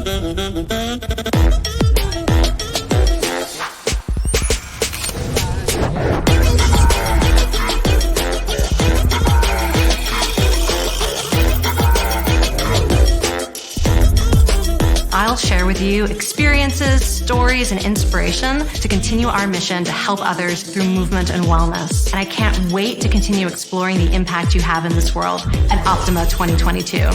I'll share with you experiences, stories, and inspiration to continue our mission to help others through movement and wellness. And I can't wait to continue exploring the impact you have in this world at Optima 2022.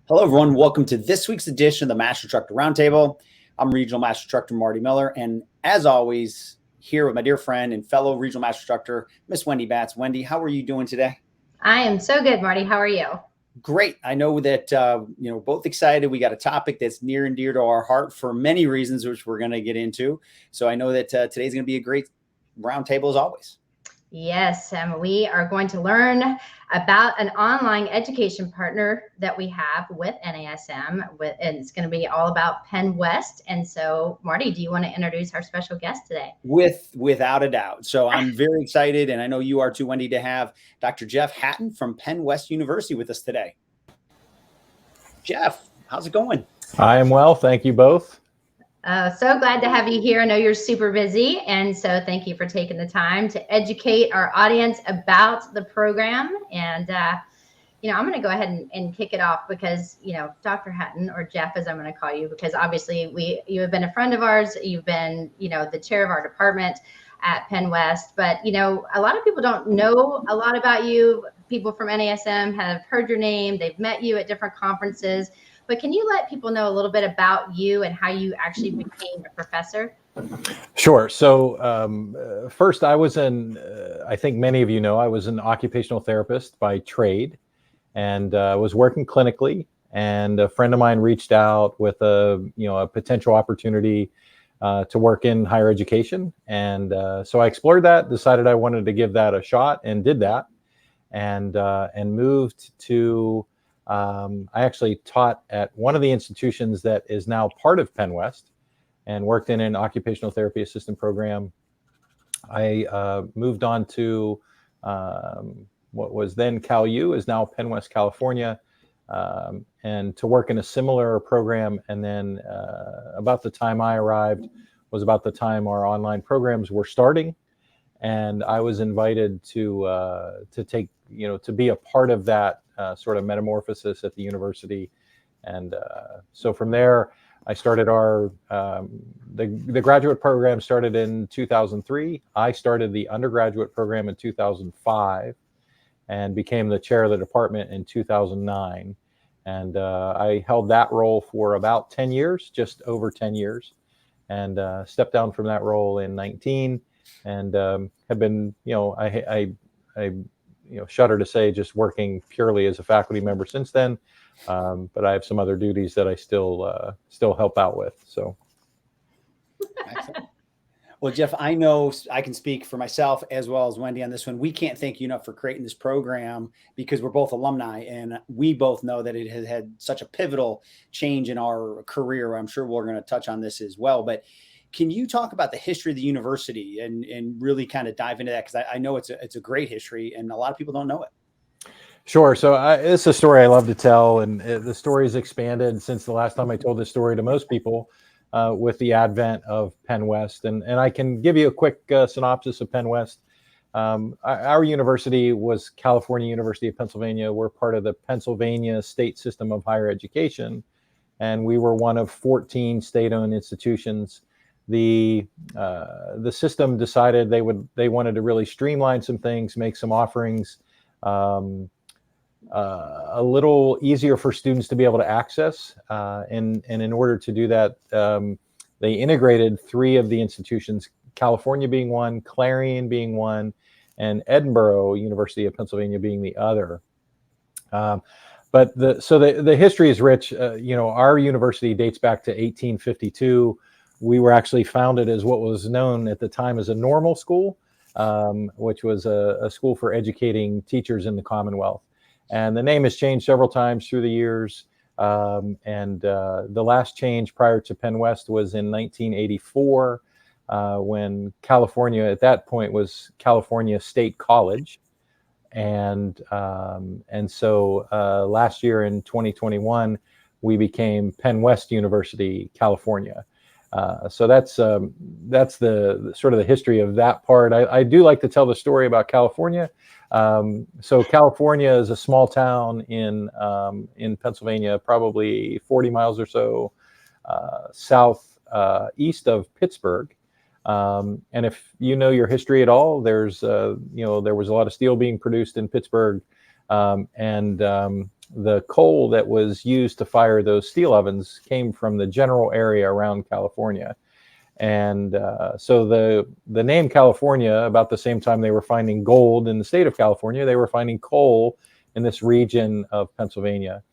Hello, everyone. Welcome to this week's edition of the Master Instructor Roundtable. I'm Regional Master Instructor Marty Miller, and as always, here with my dear friend and fellow Regional Master Instructor, Miss Wendy Batts. Wendy, how are you doing today? I am so good, Marty. How are you? Great. I know that both excited. We got a topic that's near and dear to our heart for many reasons, which we're going to get into. So I know that today's going to be a great roundtable as always. Yes, we are going to learn about an online education partner that we have with NASM, and it's going to be all about Penn West. And so, Marty, do you want to introduce our special guest today? Without a doubt. So I'm very excited, and I know you are too, Wendy, to have Dr. Jeffery Hatton from Penn West University with us today. Jeff, how's it going? I am well. Thank you both. So glad to have you here. I know you're super busy, and so thank you for taking the time to educate our audience about the program. And, I'm going to go ahead and kick it off because, Dr. Hatton, or Jeff, as I'm going to call you, because obviously you have been a friend of ours. You've been, the chair of our department at Penn West. But, a lot of people don't know a lot about you. People from NASM have heard your name. They've met you at different conferences. But can you let people know a little bit about you and how you actually became a professor? Sure. So first, I was I think many of you know, I was an occupational therapist by trade and was working clinically. And a friend of mine reached out with a potential opportunity to work in higher education. And so I explored that, decided I wanted to give that a shot and did that and moved to I actually taught at one of the institutions that is now part of Penn West and worked in an occupational therapy assistant program. I moved on to what was then Cal U, is now Penn West, California, and to work in a similar program. And then about the time I arrived was about the time our online programs were starting. And I was invited to take, to be a part of that sort of metamorphosis at the university. And so from there, I started the graduate program started in 2003. I started the undergraduate program in 2005 and became the chair of the department in 2009. And I held that role for about 10 years, just over 10 years, and stepped down from that role in 19 and have been, I shudder to say, just working purely as a faculty member since then. But I have some other duties that I still help out with. So. Excellent. Well, Jeff, I know I can speak for myself as well as Wendy on this one. We can't thank you enough for creating this program because we're both alumni, and we both know that it has had such a pivotal change in our career. I'm sure we're going to touch on this as well, but can you talk about the history of the university and really kind of dive into that? Because I know it's a great history and a lot of people don't know it. Sure. So it's a story I love to tell, and the story has expanded since the last time I told this story to most people with the advent of Penn West. And I can give you a quick synopsis of Penn West. Our university was California University of Pennsylvania. We're part of the Pennsylvania state system of higher education, and we were one of 14 state-owned institutions. The system decided they wanted to really streamline some things, make some offerings a little easier for students to be able to access. And in order to do that, they integrated three of the institutions, California being one, Clarion being one, and Edinburgh University of Pennsylvania being the other. But the history is rich. Our university dates back to 1852. We were actually founded as what was known at the time as a normal school. which was a school for educating teachers in the Commonwealth. And the name has changed several times through the years. The last change prior to Penn West was in 1984, when California at that point was California State College. And so last year in 2021, we became Penn West University, California. So that's the sort of the history of that part. I do like to tell the story about California. So California is a small town in Pennsylvania, probably 40 miles or so south east of Pittsburgh. And if you know your history at all, there was a lot of steel being produced in Pittsburgh, and the coal that was used to fire those steel ovens came from the general area around California. And so the name California, about the same time they were finding gold in the state of California, they were finding coal in this region of Pennsylvania,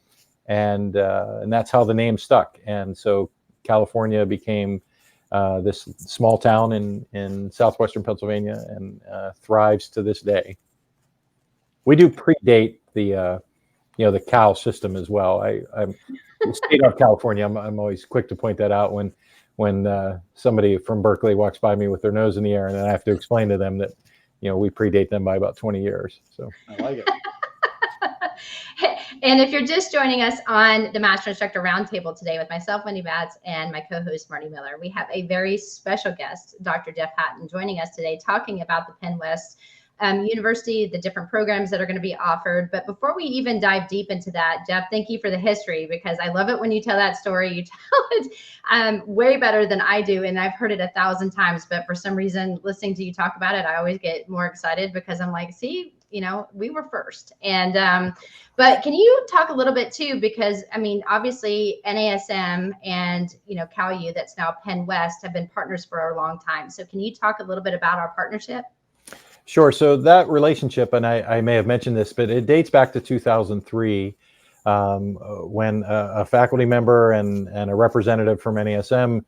and that's how the name stuck. And so California became this small town in southwestern Pennsylvania, and thrives to this day. We do predate the Cal system as well. I'm the state of California. I'm always quick to point that out when somebody from Berkeley walks by me with their nose in the air, and then I have to explain to them that we predate them by about 20 years. So I like it. And if you're just joining us on the Master Instructor Roundtable today with myself, Wendy Batts, and my co-host, Marty Miller, we have a very special guest, Dr. Jeff Hatton, joining us today, talking about the Penn West University, the different programs that are going to be offered. But before we even dive deep into that, Jeff, thank you for the history, because I love it when you tell that story. You tell it way better than I do, and I've heard it 1,000 times. But for some reason, listening to you talk about it, I always get more excited, because I'm like, see, we were first. And but can you talk a little bit too, because I mean, obviously NASM and CalU, that's now Penn West, have been partners for a long time. So can you talk a little bit about our partnership? Sure. So that relationship, and I may have mentioned this, but it dates back to 2003, when a faculty member and a representative from NASM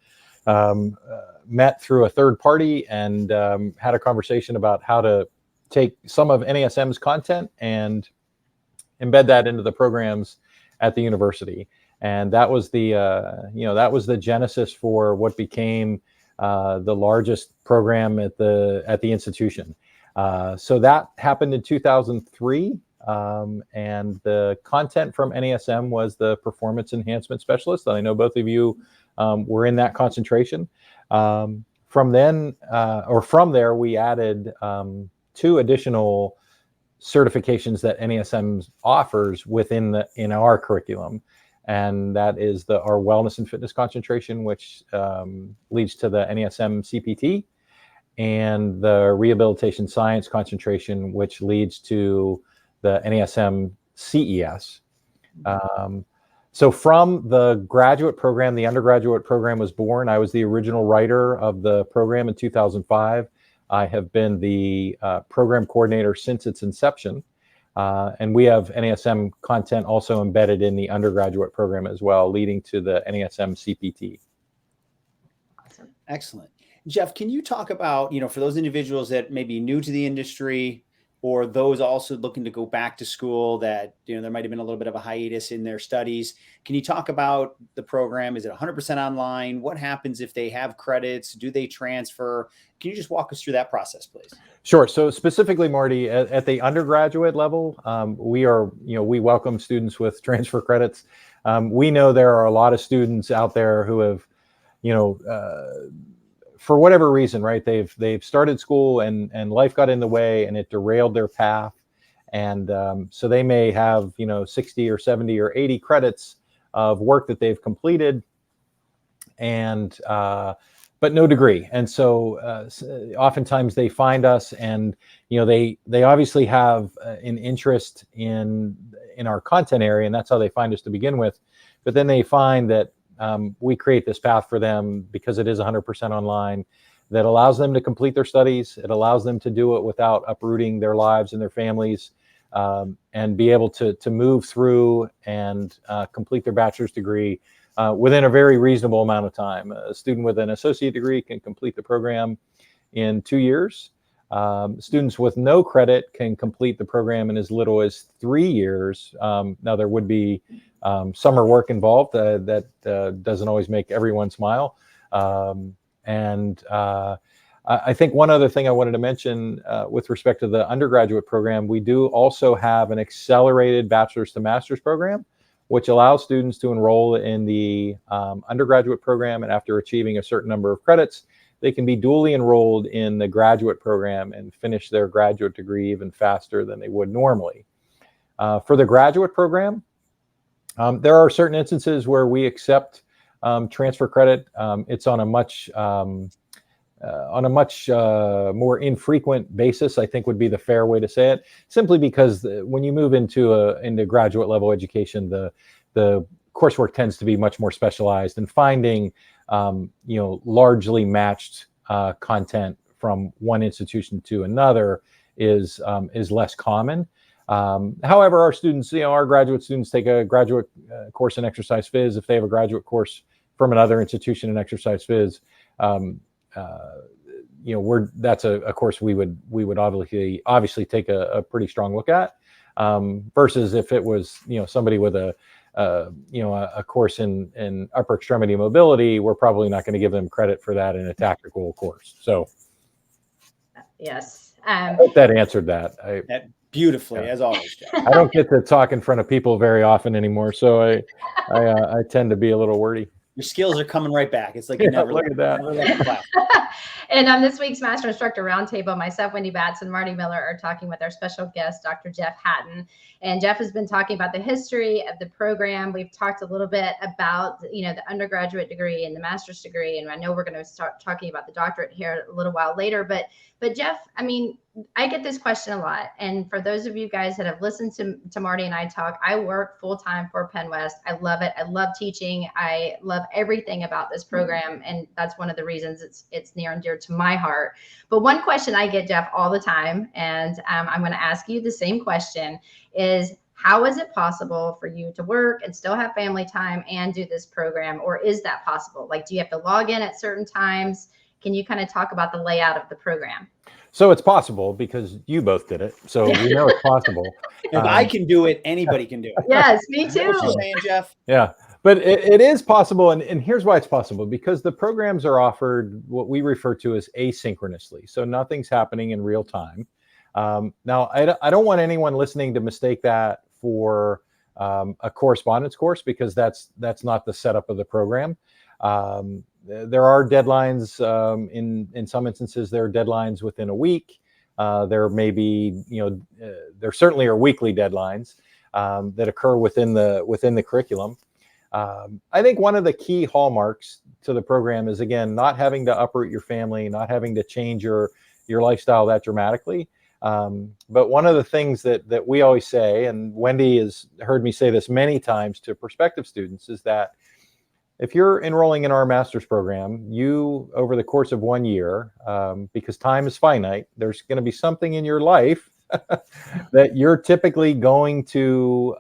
met through a third party and had a conversation about how to take some of NASM's content and embed that into the programs at the university. And that was the genesis for what became the largest program at the institution. So that happened in 2003, and the content from NASM was the performance enhancement specialist. And I know both of you were in that concentration. From there, we added 2 additional certifications that NASM offers in our curriculum, and that is our wellness and fitness concentration, which leads to the NASM CPT, and the rehabilitation science concentration, which leads to the NASM CES. So from the graduate program, the undergraduate program was born. I was the original writer of the program in 2005. I have been the program coordinator since its inception. And we have NASM content also embedded in the undergraduate program as well, leading to the NASM CPT. Awesome. Excellent. Jeff, can you talk about, for those individuals that may be new to the industry, or those also looking to go back to school that, there might have been a little bit of a hiatus in their studies. Can you talk about the program? Is it 100% online? What happens if they have credits? Do they transfer? Can you just walk us through that process, please? Sure. So specifically, Marty, at the undergraduate level, we welcome students with transfer credits. We know there are a lot of students out there who have, for whatever reason, right? They've started school and life got in the way and it derailed their path. And so they may have, 60 or 70 or 80 credits of work that they've completed, and but no degree. And so oftentimes they find us, and they obviously have an interest in our content area, and that's how they find us to begin with. But then they find that we create this path for them, because it is 100% online, that allows them to complete their studies. It allows them to do it without uprooting their lives and their families, and be able to move through and complete their bachelor's degree within a very reasonable amount of time. A student with an associate degree can complete the program in 2 years. Students with no credit can complete the program in as little as 3 years. Now, there would be summer work involved that doesn't always make everyone smile. I think one other thing I wanted to mention with respect to the undergraduate program, we do also have an accelerated bachelor's to master's program, which allows students to enroll in the undergraduate program, and after achieving a certain number of credits, they can be dually enrolled in the graduate program and finish their graduate degree even faster than they would normally. For the graduate program, there are certain instances where we accept transfer credit. It's on a much more infrequent basis, I think would be the fair way to say it, simply because when you move into graduate level education, the coursework tends to be much more specialized, and finding largely matched content from one institution to another is less common. However, our students, our graduate students take a graduate course in exercise phys. If they have a graduate course from another institution in exercise phys, that's a course we would obviously take a pretty strong look at, versus if it was somebody with a course in upper extremity mobility, we're probably not going to give them credit for that in a tactical course. So yes, I hope that answered that. Beautifully, as always, Jeff. I don't get to talk in front of people very often anymore, so I tend to be a little wordy. Your skills are coming right back. It's like you never look at that. Never left the class. And on this week's Master Instructor Roundtable, myself, Wendy Batts, and Marty Miller are talking with our special guest, Dr. Jeff Hatton. And Jeff has been talking about the history of the program. We've talked a little bit about, the undergraduate degree and the master's degree. And I know we're going to start talking about the doctorate here a little while later. But Jeff, I get this question a lot. And for those of you guys that have listened to Marty and I talk, I work full-time for Penn West. I love it. I love teaching. I love everything about this program. And that's one of the reasons it's near and dear to my heart. But one question I get, Jeff, all the time, and I'm going to ask you the same question, is how is it possible for you to work and still have family time and do this program? Or is that possible? Like, do you have to log in at certain times? Can you kind of talk about the layout of the program? So it's possible because you both did it. So we know it's possible. If I can do it, anybody can do it. Yes, me too. What you're saying, Jeff? Yeah, but it is possible. And here's why it's possible. Because the programs are offered what we refer to as asynchronously. So nothing's happening in real time. Now, I don't want anyone listening to mistake that for a correspondence course, because that's not the setup of the program. There are deadlines. In some instances, there are deadlines within a week. There may be, there certainly are weekly deadlines that occur within the curriculum. I think one of the key hallmarks to the program is, again, not having to uproot your family, not having to change your lifestyle that dramatically. But one of the things that we always say, and Wendy has heard me say this many times to prospective students, is that if you're enrolling in our master's program, you, over the course of 1 year, because time is finite, there's going to be something in your life that you're typically going to,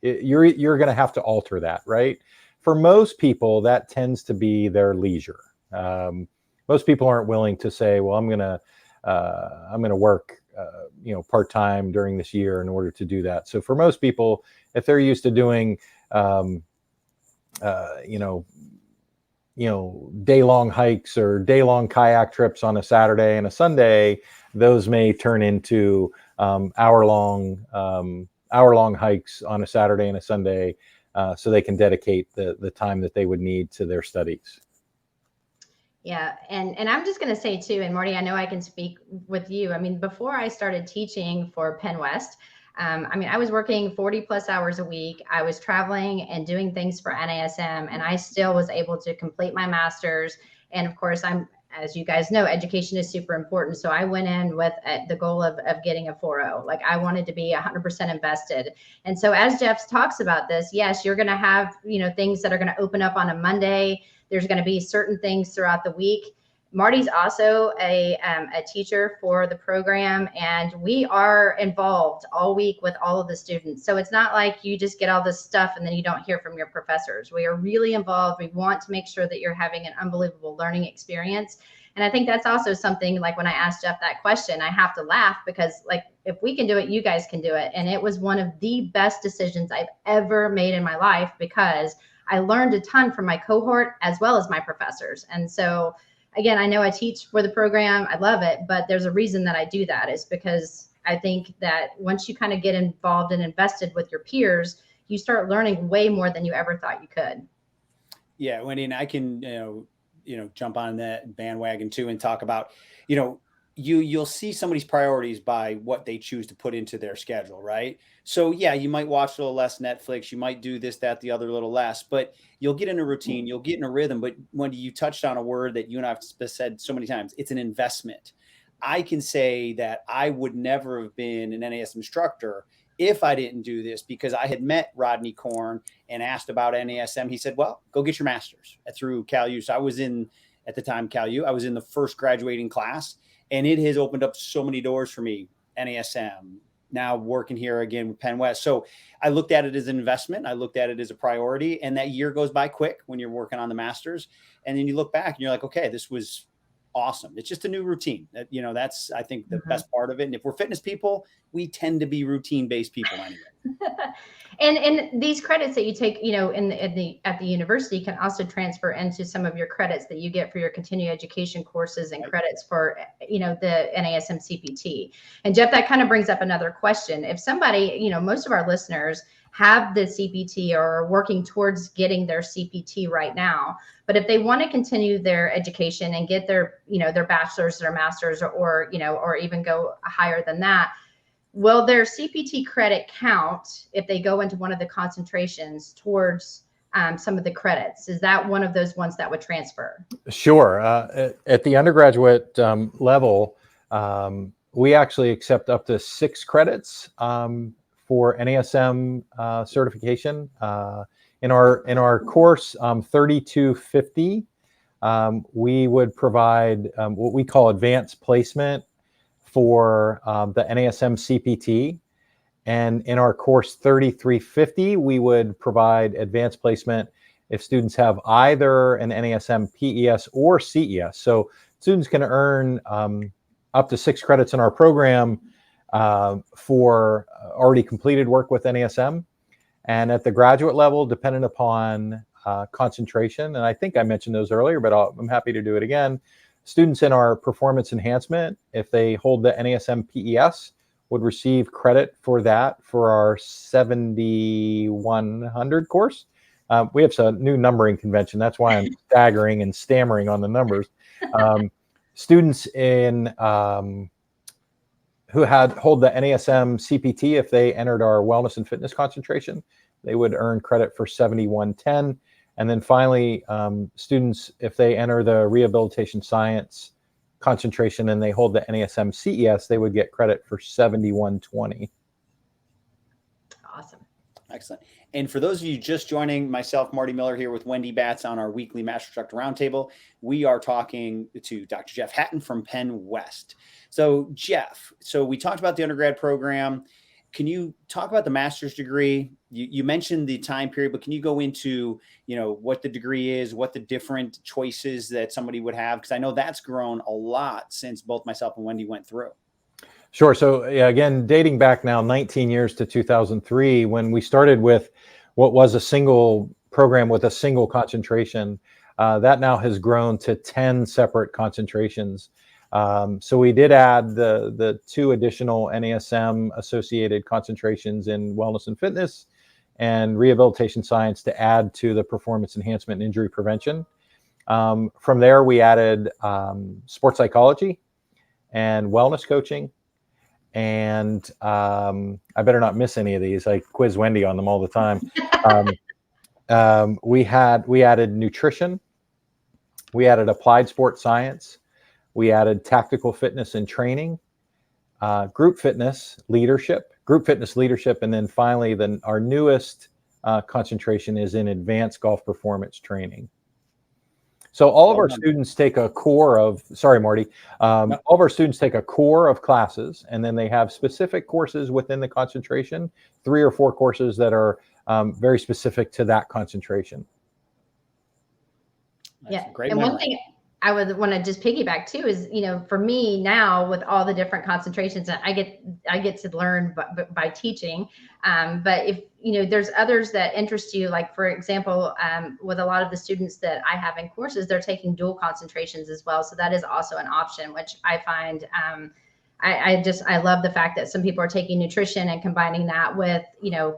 you're going to have to alter that, right? For most people, that tends to be their leisure. Most people aren't willing to say, well, I'm going to work, part-time during this year in order to do that. So for most people, if they're used to doing, day-long hikes or day-long kayak trips on a Saturday and a Sunday, those may turn into hour-long hikes on a Saturday and a Sunday, so they can dedicate the time that they would need to their studies. Yeah. And I'm just going to say too, and Marty, I know I can speak with you. Before I started teaching for Penn West, I was working 40 plus hours a week. I was traveling and doing things for NASM, and I still was able to complete my master's. And of course, as you guys know, education is super important. So I went in with the goal of getting a 4.0. Like, I wanted to be 100% invested. And so as Jeff talks about this, yes, you're going to have, things that are going to open up on a Monday. There's going to be certain things throughout the week. Marty's also a teacher for the program, and we are involved all week with all of the students. So it's not like you just get all this stuff and then you don't hear from your professors. We are really involved. We want to make sure that you're having an unbelievable learning experience. And I think that's also something, like when I asked Jeff that question, I have to laugh because, like, if we can do it, you guys can do it. And it was one of the best decisions I've ever made in my life, because I learned a ton from my cohort as well as my professors. And so, again, I know I teach for the program. I love it, but there's a reason that I do that, is because I think that once you kind of get involved and invested with your peers, you start learning way more than you ever thought you could. Yeah, Wendy, and I can, jump on that bandwagon too and talk about, you'll see somebody's priorities by what they choose to put into their schedule, right? So yeah, you might watch a little less Netflix, you might do this, that, the other, a little less, but you'll get in a routine, you'll get in a rhythm. But Wendy, you touched on a word that you and I've said so many times: it's an investment. I can say that I would never have been an NASM instructor if I didn't do this, because I had met Rodney Korn and asked about NASM. He said, well, go get your master's through Cal U. So I was at the time, Cal U, I was in the first graduating class, and it has opened up so many doors for me. NASM, now working here again with Penn West. So I looked at it as an investment. I looked at it as a priority, and that year goes by quick when you're working on the master's. And then you look back and you're like, okay, this was awesome. It's just a new routine. That's, I think, the best part of it. And if we're fitness people, we tend to be routine-based people anyway. And these credits that you take, at the university can also transfer into some of your credits that you get for your continuing education courses and credits for, the NASM CPT. And Jeff, that kind of brings up another question. If somebody, most of our listeners have the CPT or are working towards getting their CPT right now, but if they want to continue their education and get their, their bachelors, their masters, or even go higher than that, will their CPT credit count if they go into one of the concentrations towards some of the credits? Is that one of those ones that would transfer? Sure. At the undergraduate level, we actually accept up to 6 credits for NASM certification. In our course 3250, we would provide what we call advanced placement for the NASM CPT. And in our course 3350, we would provide advanced placement if students have either an NASM PES or CES. So students can earn up to 6 credits in our program for already completed work with NASM. And at the graduate level, dependent upon concentration, and I think I mentioned those earlier, but I'm happy to do it again. Students in our performance enhancement, if they hold the NASM PES, would receive credit for that for our 7100 course. We have a new numbering convention. That's why I'm staggering and stammering on the numbers. Students in who hold the NASM CPT, if they entered our wellness and fitness concentration, they would earn credit for 7110. And then finally, students, if they enter the rehabilitation science concentration and they hold the NASM CES, they would get credit for 7120. Awesome. Excellent. And for those of you just joining, myself, Marty Miller, here with Wendy Batts on our weekly Master Instructor Roundtable, we are talking to Dr. Jeff Hatton from Penn West. So Jeff, we talked about the undergrad program. Can you talk about the master's degree? You mentioned the time period, but can you go into, what the degree is, what the different choices that somebody would have? Because I know that's grown a lot since both myself and Wendy went through. Sure. So again, dating back now 19 years to 2003, when we started with what was a single program with a single concentration, that now has grown to 10 separate concentrations. So we did add the 2 additional NASM associated concentrations in wellness and fitness and rehabilitation science to add to the performance enhancement and injury prevention. From there, we added sports psychology and wellness coaching. And I better not miss any of these. I quiz Wendy on them all the time. We added nutrition. We added applied sports science. We added tactical fitness and training, group fitness leadership, and then finally, our newest concentration is in advanced golf performance training. So all of our students take a core of, sorry, Marty, all of our students take a core of classes, and then they have specific courses within the concentration, 3 or 4 courses that are very specific to that concentration. Yeah, and one thing I would want to just piggyback too is, for me now with all the different concentrations, I get to learn by teaching. But if, there's others that interest you, like for example, with a lot of the students that I have in courses, they're taking dual concentrations as well. So that is also an option, which I find, I love the fact that some people are taking nutrition and combining that with,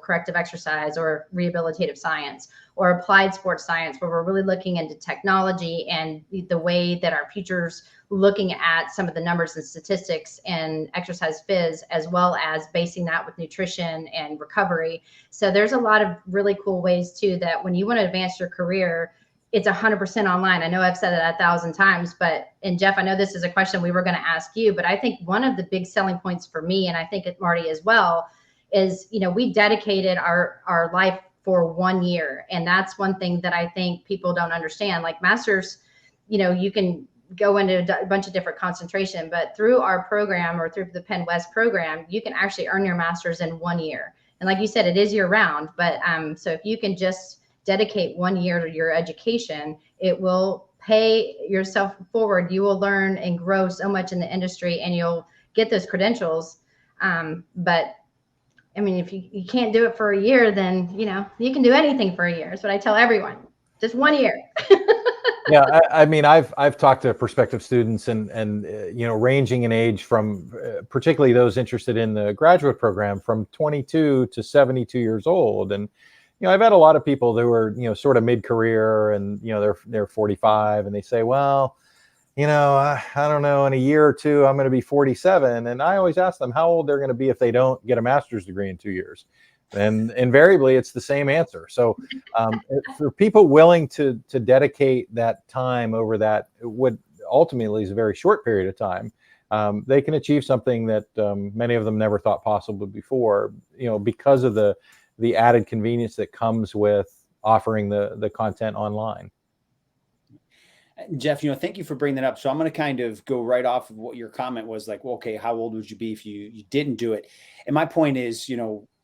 corrective exercise or rehabilitative science or applied sports science, where we're really looking into technology and the way that our future's looking at some of the numbers and statistics and exercise phys, as well as basing that with nutrition and recovery. So there's a lot of really cool ways too, that when you want to advance your career, it's 100% online. I know I've said it 1,000 times, and Jeff, I know this is a question we were going to ask you, but I think one of the big selling points for me, and I think it Marty as well, is, we dedicated our life for 1 year. And that's one thing that I think people don't understand. Like masters, you can go into a bunch of different concentration, but through our program or through the Penn West program, you can actually earn your master's in 1 year. And like you said, it is year round, but so if you can just dedicate 1 year to your education, it will pay yourself forward. You will learn and grow so much in the industry, and you'll get those credentials. But I mean, if you can't do it for a year, then, you can do anything for a year. That's what I tell everyone. Just 1 year. Yeah, I mean, I've talked to prospective students and ranging in age from particularly those interested in the graduate program from 22 to 72 years old. And, I've had a lot of people who are, sort of mid-career and, they're 45 and they say, well, I don't know, in a year or two, I'm going to be 47. And I always ask them how old they're going to be if they don't get a master's degree in 2 years. And invariably, it's the same answer. So for people willing to dedicate that time over that, what ultimately is a very short period of time, they can achieve something that many of them never thought possible before, because of the added convenience that comes with offering the content online. Jeff, thank you for bringing that up. So I'm going to kind of go right off of what your comment was, like, well, okay, how old would you be if you didn't do it? And my point is,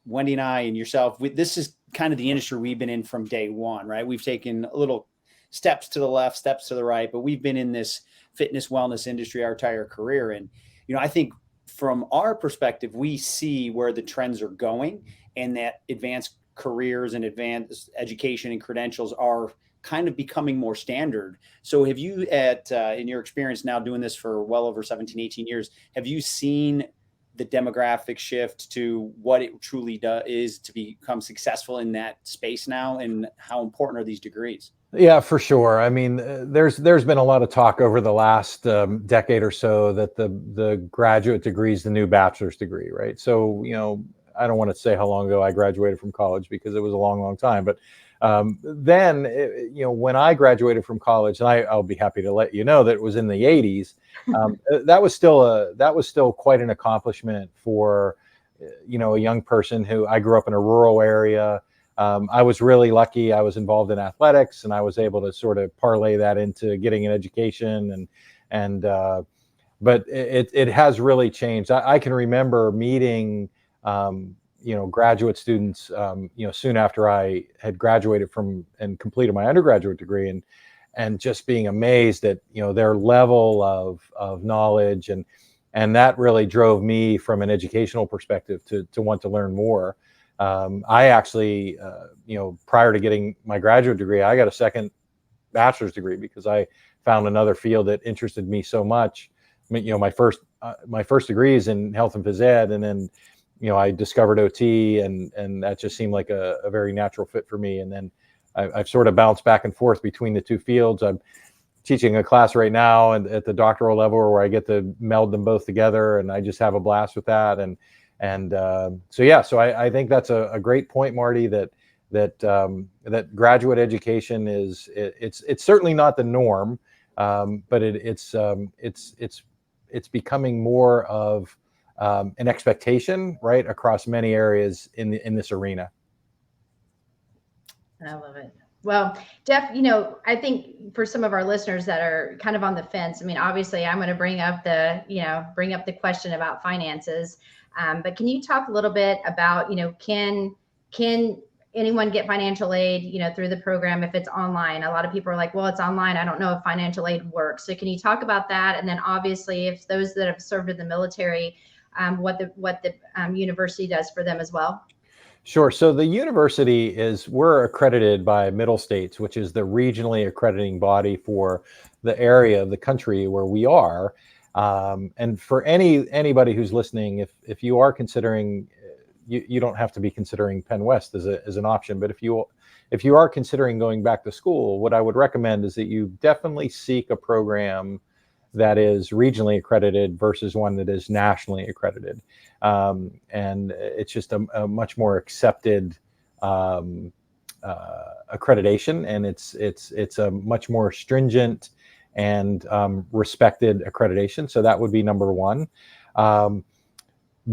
Wendy and I and yourself, this is kind of the industry we've been in from day one, right? We've taken little steps to the left, steps to the right, but we've been in this fitness wellness industry our entire career. And, I think from our perspective, we see where the trends are going, and that advanced careers and advanced education and credentials are kind of becoming more standard. So have you in your experience now doing this for well over 17, 18 years, have you seen the demographic shift to what it truly is to become successful in that space now? And how important are these degrees? Yeah, for sure. I mean, there's been a lot of talk over the last decade or so that the graduate degree is the new bachelor's degree, right? So, I don't want to say how long ago I graduated from college because it was a long, long time. But then, when I graduated from college, and I'll be happy to let you know that it was in the 80s, that was still quite an accomplishment for, a young person who I grew up in a rural area. I was really lucky. I was involved in athletics, and I was able to sort of parlay that into getting an education. But it has really changed. I can remember meeting, graduate students, soon after I had graduated from and completed my undergraduate degree, and just being amazed at, their level of knowledge, and that really drove me from an educational perspective to want to learn more. I actually, prior to getting my graduate degree, I got a second bachelor's degree because I found another field that interested me so much. I mean, my first degree is in health and phys ed, and then, I discovered OT, and that just seemed like a very natural fit for me. And then I've sort of bounced back and forth between the two fields. I'm teaching a class right now and at the doctoral level where I get to meld them both together, and I just have a blast with that. So I think that's a great point, Marty, that graduate education it's certainly not the norm, but it's becoming more of an expectation, right, across many areas in this arena. I love it. Well, Jeff, I think for some of our listeners that are kind of on the fence, I mean, obviously I'm going to bring up the question about finances. But can you talk a little bit about, can anyone get financial aid, through the program if it's online? A lot of people are like, well, it's online, I don't know if financial aid works. So can you talk about that? And then obviously, if those that have served in the military, what the university does for them as well? Sure. So the university we're accredited by Middle States, which is the regionally accrediting body for the area of the country where we are. And for anybody who's listening, if you are considering, you don't have to be considering Penn West as an option, but if you are considering going back to school, what I would recommend is that you definitely seek a program that is regionally accredited versus one that is nationally accredited. And it's just a much more accepted accreditation, and it's a much more stringent and respected accreditation. So that would be number one.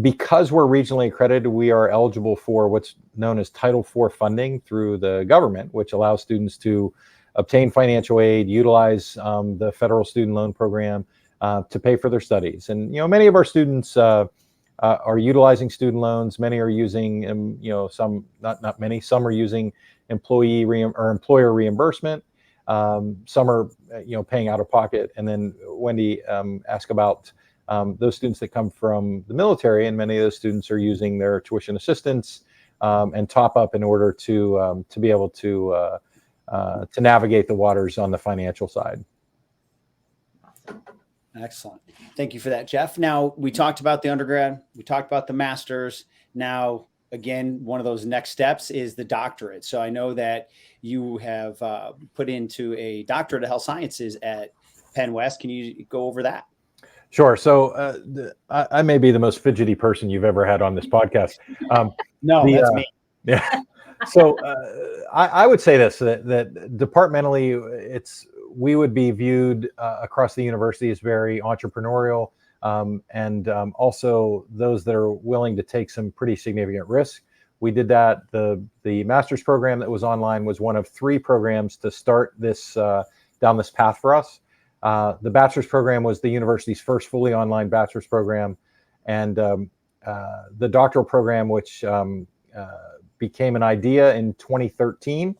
Because we're regionally accredited, we are eligible for what's known as Title IV funding through the government, which allows students to obtain financial aid, utilize the federal student loan program to pay for their studies. And many of our students are utilizing student loans. Many are using, some not many. Some are using employer reimbursement. Some are, paying out of pocket. And then Wendy asked about those students that come from the military, and many of those students are using their tuition assistance and top up in order to be able to navigate the waters on the financial side. Excellent. Thank you for that, Jeff. Now, we talked about the undergrad, we talked about the master's. Now, again, one of those next steps is the doctorate. So I know that you have put into a doctorate of health sciences at Penn West. Can you go over that? Sure. So I may be the most fidgety person you've ever had on this podcast. That's me. Yeah. So I would say this, that departmentally, we would be viewed across the university as very entrepreneurial, and also those that are willing to take some pretty significant risks. We did that. The master's program that was online was one of 3 programs to start this down this path for us. The bachelor's program was the university's first fully online bachelor's program, and the doctoral program, which became an idea in 2013,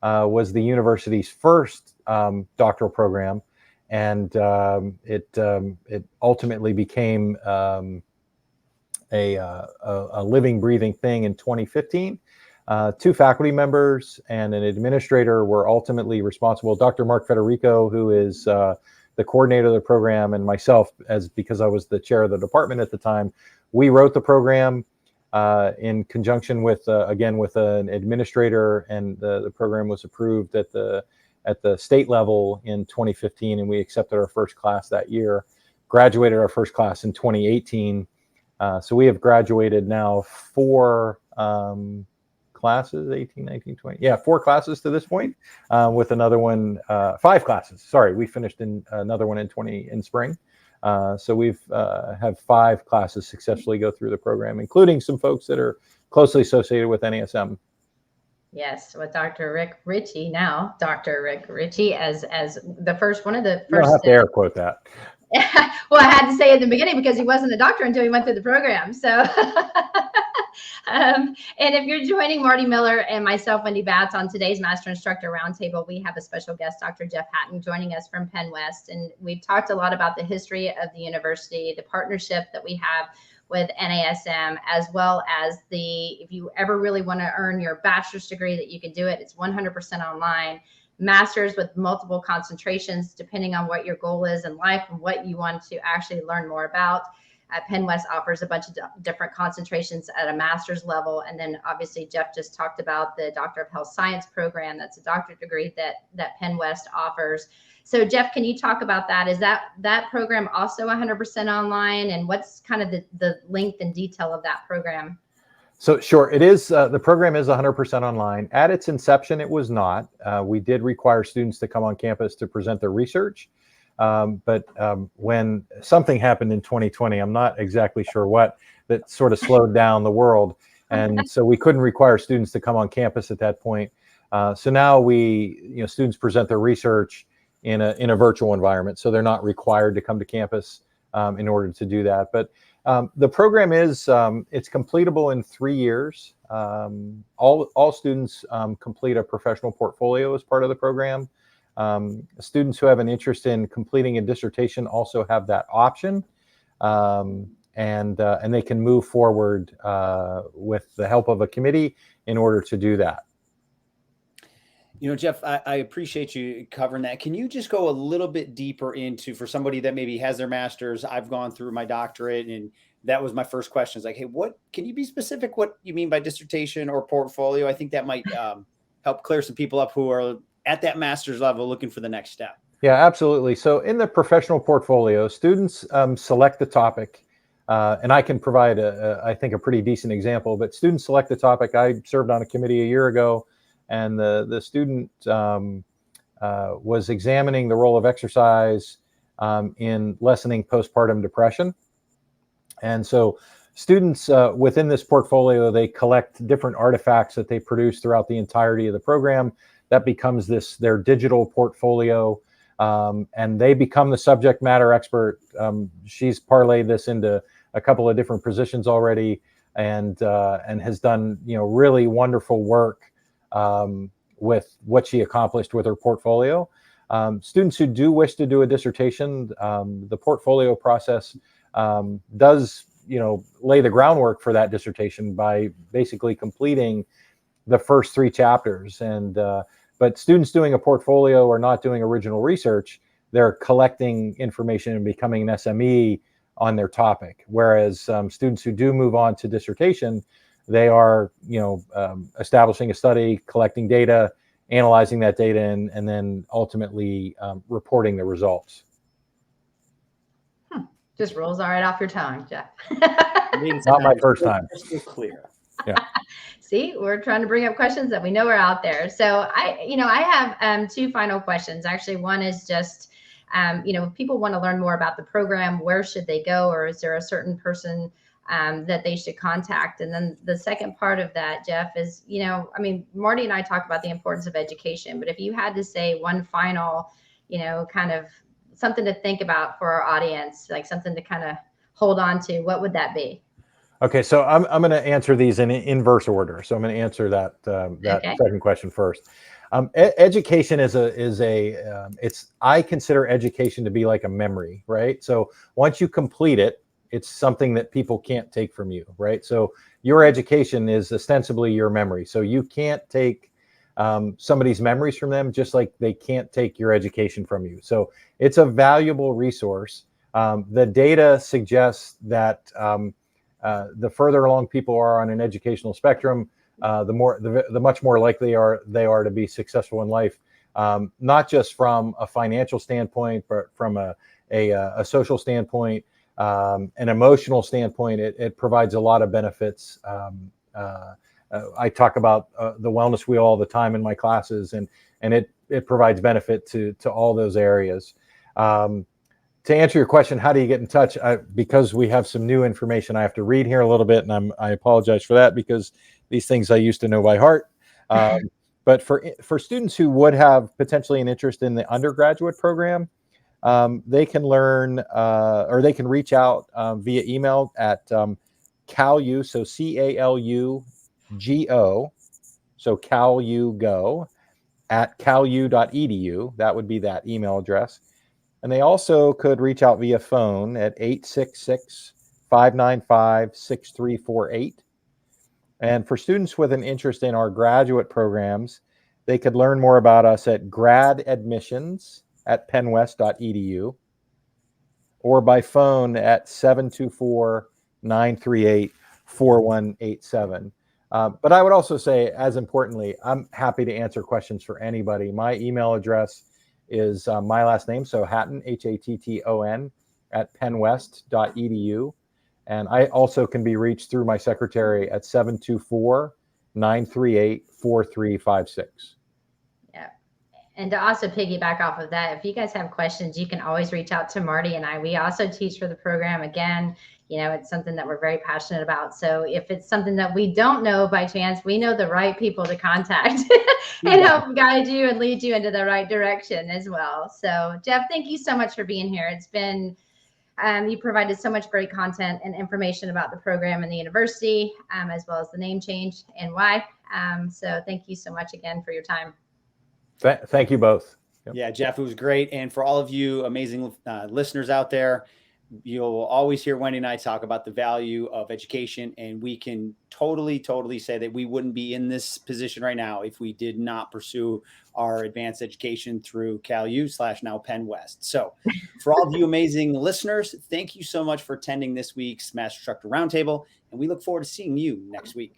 was the university's first doctoral program, and it ultimately became a living, breathing thing in 2015. 2 faculty members and an administrator were ultimately responsible. Dr. Mark Federico, who is the coordinator of the program, and myself, because I was the chair of the department at the time, we wrote the program in conjunction with an administrator, and the program was approved at the state level in 2015, and we accepted our first class that year. Graduated our first class in 2018. So we have graduated now 4 classes, 18, 19, 20. Yeah, 4 classes to this point, with another one, 5 classes. Sorry, we finished in another one in spring. So we've have 5 classes successfully go through the program, including some folks that are closely associated with NASM. Yes, with Dr. Rick Ritchie now, Dr. Rick Ritchie as the first, one of the first. You don't have to air quote that. Well, I had to say at the beginning because he wasn't a doctor until he went through the program. So, and if you're joining Marty Miller and myself, Wendy Batts, on today's Master Instructor Roundtable, we have a special guest, Dr. Jeffery Hatton, joining us from Penn West. And we've talked a lot about the history of the university, the partnership that we have with NASM, as well as if you ever really want to earn your bachelor's degree, that you can do it. It's 100% online. Masters with multiple concentrations, depending on what your goal is in life and what you want to actually learn more about. Penn West offers a bunch of different concentrations at a master's level. And then obviously Jeff just talked about the Doctor of Health Science program. That's a doctorate degree that Penn West offers. So Jeff, can you talk about that? Is that program also 100% online? And what's kind of the length and detail of that program? So sure, it is. The program is 100% online. At its inception, it was not. We did require students to come on campus to present their research. But when something happened in 2020, I'm not exactly sure what, that sort of slowed down the world. And so we couldn't require students to come on campus at that point. So now students present their research in a virtual environment. So they're not required to come to campus in order to do that. But the program is, it's completable in 3 years. all students complete a professional portfolio as part of the program. Students who have an interest in completing a dissertation also have that option, and they can move forward with the help of a committee in order to do that. You know, Jeff, I appreciate you covering that. Can you just go a little bit deeper into, for somebody that maybe has their master's, I've gone through my doctorate, and that was my first question. Is like, hey, can you be specific what you mean by dissertation or portfolio? I think that might help clear some people up who are at that master's level looking for the next step. Yeah, absolutely. So in the professional portfolio, students select the topic, and I can provide, I think, a pretty decent example, but students select the topic. I served on a committee a year ago, and the student was examining the role of exercise in lessening postpartum depression. And so students within this portfolio, they collect different artifacts that they produce throughout the entirety of the program. That becomes their digital portfolio, and they become the subject matter expert. She's parlayed this into a couple of different positions already, and has done really wonderful work with what she accomplished with her portfolio. Students who do wish to do a dissertation, the portfolio process does lay the groundwork for that dissertation by basically completing the first 3 chapters. And but students doing a portfolio are not doing original research. They're collecting information and becoming an SME on their topic. Whereas students who do move on to dissertation, they are establishing a study, collecting data, analyzing that data, and then ultimately reporting the results. Just rolls all right off your tongue, Jeff. Not my first time. Crystal clear. Yeah. See, we're trying to bring up questions that we know are out there. So I have 2 final questions. Actually, one is just, if people want to learn more about the program, where should they go, or is there a certain person that they should contact? And then the second part of that, Jeff, is, Marty and I talk about the importance of education, but if you had to say one final, kind of something to think about for our audience, like something to kind of hold on to, what would that be? Okay, so I'm going to answer these in inverse order. So I'm going to answer that second question first. Education I consider education to be like a memory, right? So once you complete it, it's something that people can't take from you, right? So your education is ostensibly your memory. So you can't take somebody's memories from them, just like they can't take your education from you. So it's a valuable resource. The data suggests that the further along people are on an educational spectrum, the much more likely they are to be successful in life, not just from a financial standpoint, but from a social standpoint, an emotional standpoint. It provides a lot of benefits. I talk about the wellness wheel all the time in my classes, and it provides benefit to all those areas. To answer your question, how do you get in touch? Because we have some new information I have to read here a little bit, and I apologize for that, because these things I used to know by heart. But for students who would have potentially an interest in the undergraduate program, they can learn or they can reach out via email at CalU, so CALUGO, so CalUGO at calu.edu. That would be that email address. And they also could reach out via phone at 866-595-6348. And for students with an interest in our graduate programs, they could learn more about us at gradadmissions@pennwest.edu or by phone at 724-938-4187. But I would also say, as importantly, I'm happy to answer questions for anybody. My email address is my last name, so Hatton, Hatton, at pennwest.edu. And I also can be reached through my secretary at 724-938-4356. Yeah. And to also piggyback off of that, if you guys have questions, you can always reach out to Marty and I. We also teach for the program. Again, it's something that we're very passionate about. So if it's something that we don't know by chance, we know the right people to contact and help guide you and lead you into the right direction as well. So Jeff, thank you so much for being here. It's been You provided so much great content and information about the program and the university, as well as the name change and why. So thank you so much again for your time. Thank you both. Yep. Yeah, Jeff, it was great. And for all of you amazing listeners out there, you'll always hear Wendy and I talk about the value of education, and we can totally say that we wouldn't be in this position right now if we did not pursue our advanced education through CalU/now Penn West. So for all of you amazing listeners, thank you so much for attending this week's Master Instructor Roundtable, and we look forward to seeing you next week.